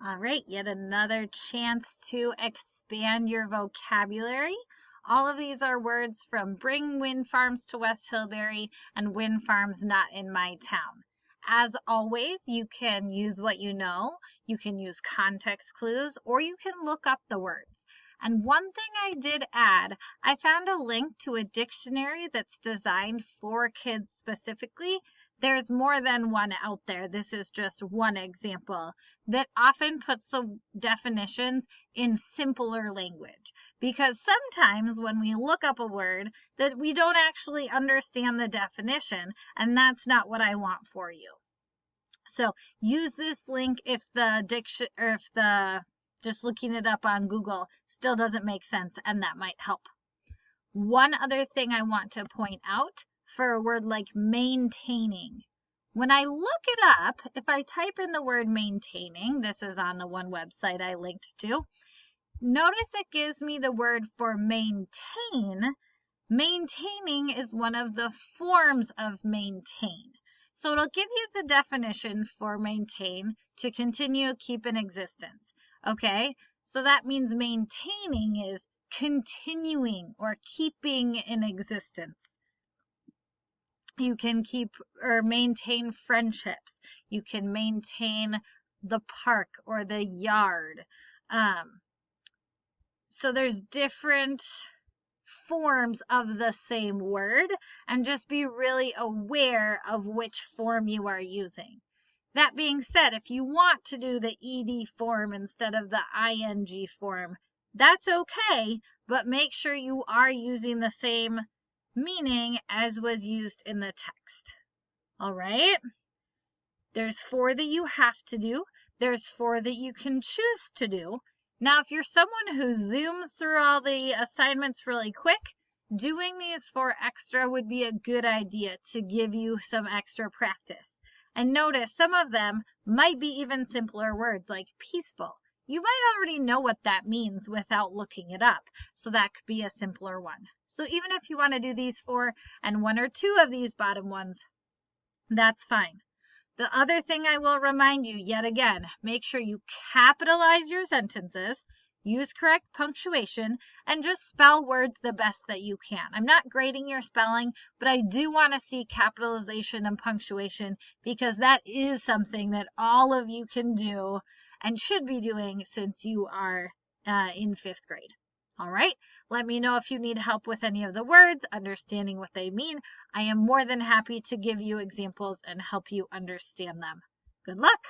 All right, yet another chance to expand your vocabulary. All of these are words from Bring Wind Farms to West Hillbury and Wind Farms Not in My Town. As always, you can use what you know, you can use context clues, or you can look up the words. And one thing I did add, I found a link to a dictionary that's designed for kids specifically. There's more than one out there. This is just one example that often puts the definitions in simpler language, because sometimes when we look up a word that we don't actually understand the definition, and that's not what I want for you. So use this link if just looking it up on Google still doesn't make sense, and that might help. One other thing I want to point out for a word like maintaining. When I look it up, if I type in the word maintaining, this is on the one website I linked to, notice it gives me the word for maintain. Maintaining is one of the forms of maintain. So it'll give you the definition for maintain: to continue, keep in existence. Okay, so that means maintaining is continuing or keeping in existence. You can keep or maintain friendships. You can maintain the park or the yard. So there's different forms of the same word, and just be really aware of which form you are using. That being said, if you want to do the ed form instead of the ing form, that's okay, but make sure you are using the same meaning as was used in the text. All right? There's 4 that you have to do. There's 4 that you can choose to do. Now, if you're someone who zooms through all the assignments really quick, doing these 4 extra would be a good idea to give you some extra practice. And notice some of them might be even simpler words like peaceful. You might already know what that means without looking it up, so that could be a simpler one. So even if you want to do these 4 and 1 or 2 of these bottom ones, that's fine. The other thing I will remind you yet again, make sure you capitalize your sentences, use correct punctuation, and just spell words the best that you can. I'm not grading your spelling, but I do want to see capitalization and punctuation, because that is something that all of you can do and should be doing since you are in 5th grade. All right, let me know if you need help with any of the words, understanding what they mean. I am more than happy to give you examples and help you understand them. Good luck.